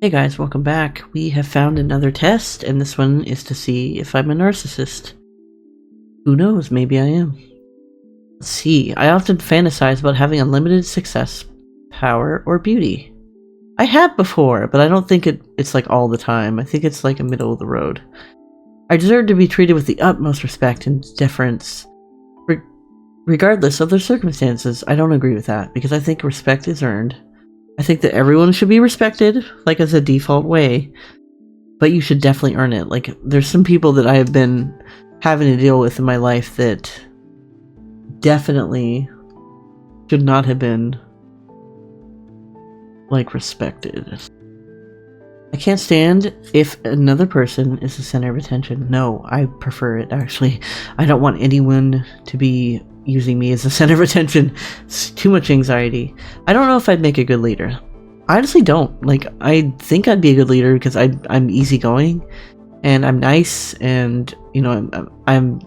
Hey guys, welcome back. We have found another test, and this one is to see if I'm a narcissist. Who knows, maybe I am. Let's see, I often fantasize about having unlimited success, power, or beauty. I have before, but I don't think it's like all the time. I think it's like a middle of the road. I deserve to be treated with the utmost respect and deference, regardless of their circumstances. I don't agree with that, because I think respect is earned. I think that everyone should be respected, like as a default way, but you should definitely earn it. Like, there's some people that I have been having to deal with in my life that definitely should not have been, like, respected. I can't stand if another person is the center of attention. No, I prefer it, actually. I don't want anyone to be using me as the center of attention. It's too much anxiety. I don't know if I'd make a good leader. I honestly don't. Like, I think I'd be a good leader because I'm easygoing and I'm nice and, you know, I'm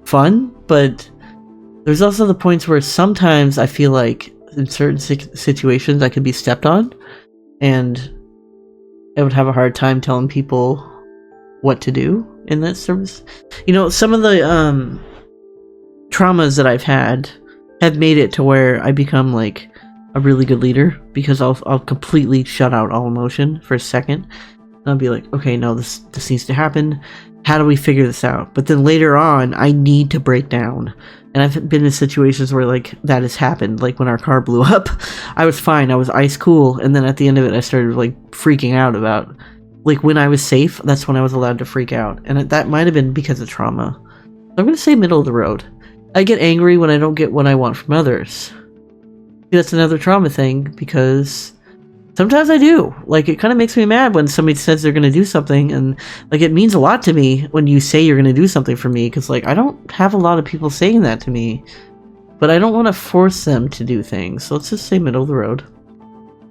fun, but there's also the points where sometimes I feel like in certain situations I could be stepped on, and I would have a hard time telling people what to do in that service. You know, some of the traumas that I've had have made it to where I become like a really good leader, because I'll completely shut out all emotion for a second. And I'll be like, okay, no, this needs to happen. How do we figure this out? But then later on, I need to break down. And I've been in situations where like that has happened. Like when our car blew up, I was fine. I was ice cool. And then at the end of it, I started like freaking out about, like, when I was safe, that's when I was allowed to freak out. And that might have been because of trauma. So I'm going to say middle of the road. I get angry when I don't get what I want from others. That's another trauma thing, because sometimes I do. Like, it kind of makes me mad when somebody says they're going to do something, and like, it means a lot to me when you say you're going to do something for me, because like, I don't have a lot of people saying that to me, but I don't want to force them to do things. So let's just say middle of the road.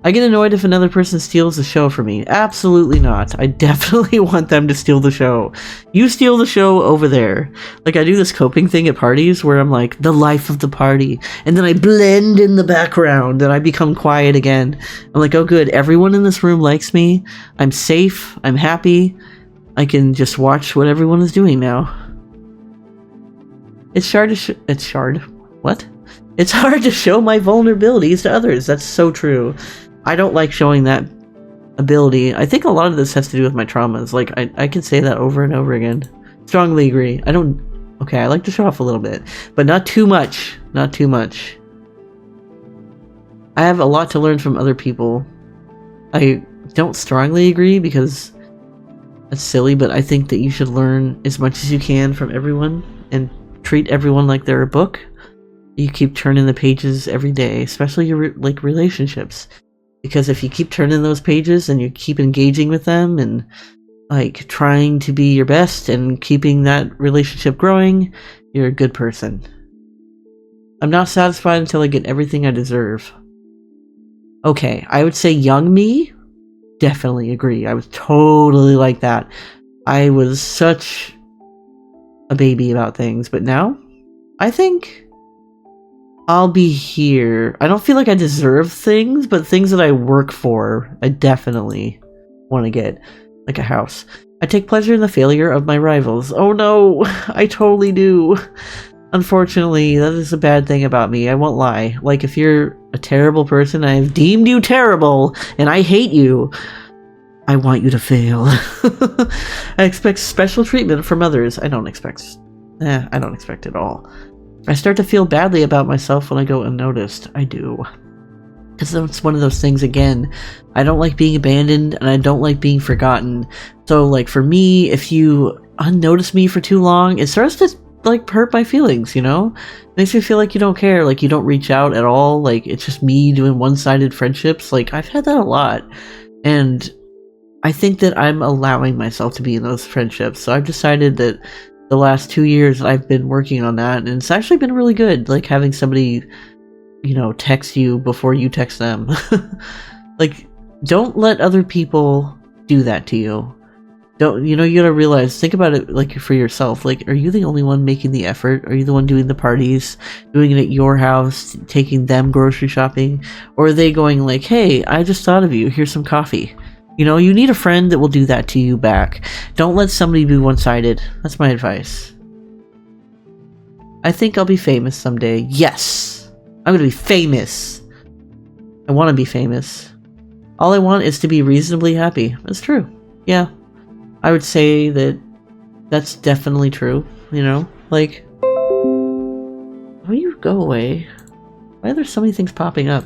I get annoyed if another person steals the show from me. Absolutely not. I definitely want them to steal the show. You steal the show over there. Like, I do this coping thing at parties where I'm like, the life of the party. And then I blend in the background and I become quiet again. I'm like, oh good, everyone in this room likes me. I'm safe. I'm happy. I can just watch what everyone is doing now. It's hard to show my vulnerabilities to others. That's so true. I don't like showing that ability. I think a lot of this has to do with my traumas. Like, I can say that over and over again. Strongly agree. Okay, I like to show off a little bit, but not too much. Not too much. I have a lot to learn from other people. I don't strongly agree because that's silly, but I think that you should learn as much as you can from everyone and treat everyone like they're a book. You keep turning the pages every day, especially your like relationships, because if you keep turning those pages and you keep engaging with them and like trying to be your best and keeping that relationship growing, you're a good person. I'm not satisfied until I get everything I deserve. Okay, I would say young me, definitely agree. I was totally like that. I was such a baby about things, but now I think I'll be here. I don't feel like I deserve things, but things that I work for, I definitely want to get. Like a house. I take pleasure in the failure of my rivals. Oh no, I totally do. Unfortunately, that is a bad thing about me. I won't lie. Like, if you're a terrible person, I've deemed you terrible, and I hate you, I want you to fail. I expect special treatment from others. I don't expect it all. I start to feel badly about myself when I go unnoticed. I do. Because it's one of those things, again, I don't like being abandoned and I don't like being forgotten. So, like, for me, if you unnotice me for too long, it starts to, like, hurt my feelings, you know? It makes me feel like you don't care, like you don't reach out at all, like it's just me doing one-sided friendships. Like, I've had that a lot. And I think that I'm allowing myself to be in those friendships. So I've decided that the last 2 years I've been working on that, and it's actually been really good, like having somebody, you know, text you before you text them. Like, don't let other people do that to you. Don't, you know, you gotta realize, think about it like for yourself. Like, are you the only one making the effort? Are you the one doing the parties, doing it at your house, taking them grocery shopping? Or are they going like, hey, I just thought of you, here's some coffee? You know, you need a friend that will do that to you back. Don't let somebody be one-sided. That's my advice. I think I'll be famous someday. Yes! I'm gonna be famous! I want to be famous. All I want is to be reasonably happy. That's true. Yeah. I would say that that's definitely true, you know? Like, will you go away? Why are there so many things popping up?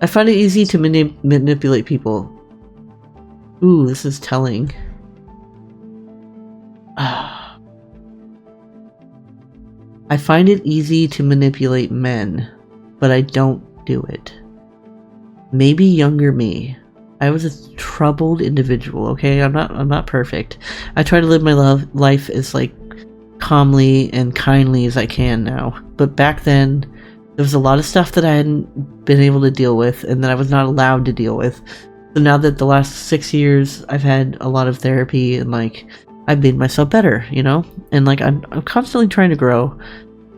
I find it easy to manipulate people. Ooh, this is telling. I find it easy to manipulate men, but I don't do it. Maybe younger me. I was a troubled individual, okay? I'm not perfect. I try to live my life as like calmly and kindly as I can now. But back then, there was a lot of stuff that I hadn't been able to deal with and that I was not allowed to deal with. So now that the last 6 years I've had a lot of therapy and like I've made myself better, you know? And like I'm constantly trying to grow.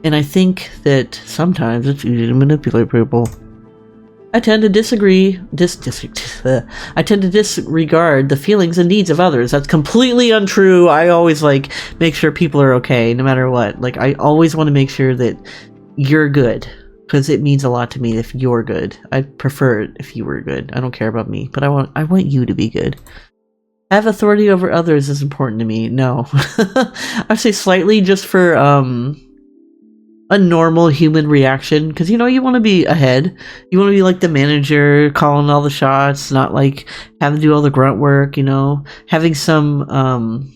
And I think that sometimes it's easy to manipulate people. I tend to I tend to disregard the feelings and needs of others. That's completely untrue. I always like make sure people are okay no matter what. Like I always want to make sure that you're good because it means a lot to me if you're good. I prefer it if you were good. I don't care about me, but I want you to be good. Have authority over others is important to me. No. I say slightly just for a normal human reaction, because you know you want to be ahead. You want to be like the manager calling all the shots, not like having to do all the grunt work, you know, having some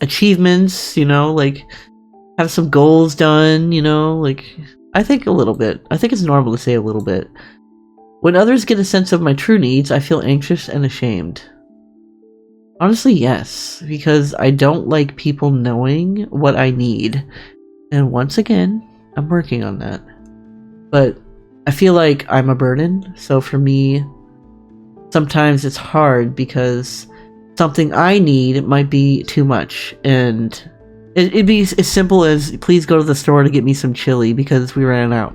achievements, you know, like have some goals done, you know, like I think a little bit. I think it's normal to say a little bit. When others get a sense of my true needs, I feel anxious and ashamed. Honestly, yes, because I don't like people knowing what I need. And once again, I'm working on that. But I feel like I'm a burden, so for me, sometimes it's hard because something I need might be too much. And it'd be as simple as, please go to the store to get me some chili because we ran out.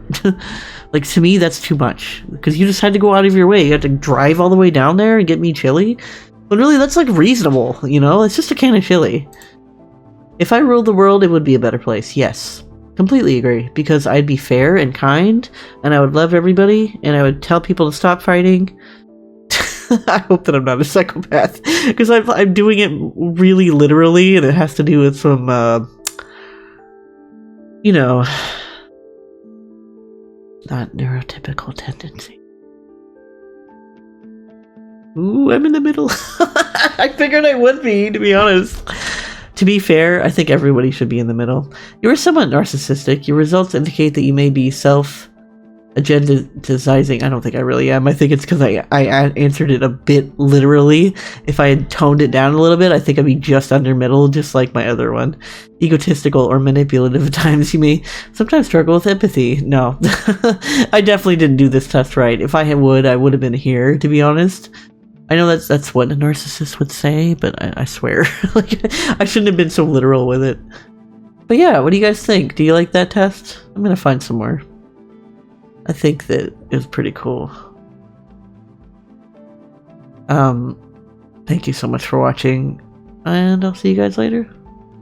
Like, to me, that's too much. Because you just had to go out of your way. You had to drive all the way down there and get me chili. But really, that's like reasonable, you know? It's just a can of chili. If I ruled the world, it would be a better place. Yes. Completely agree. Because I'd be fair and kind, and I would love everybody, and I would tell people to stop fighting. I hope that I'm not a psychopath. Because I'm doing it really literally, and it has to do with some, you know, not neurotypical tendency. Ooh, I'm in the middle. I figured I would be, to be honest. To be fair, I think everybody should be in the middle. You are somewhat narcissistic. Your results indicate that you may be self-agendizing. I don't think I really am. I think it's because I answered it a bit literally. If I had toned it down a little bit, I think I'd be just under middle, just like my other one. Egotistical or manipulative at times. You may sometimes struggle with empathy. No. I definitely didn't do this test right. If I would have been here, to be honest. I know that's what a narcissist would say, but I swear, like, I shouldn't have been so literal with it. But yeah, what do you guys think? Do you like that test? I'm gonna find some more. I think that it was pretty cool. Thank you so much for watching, and I'll see you guys later.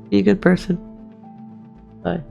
Be a good person. Bye.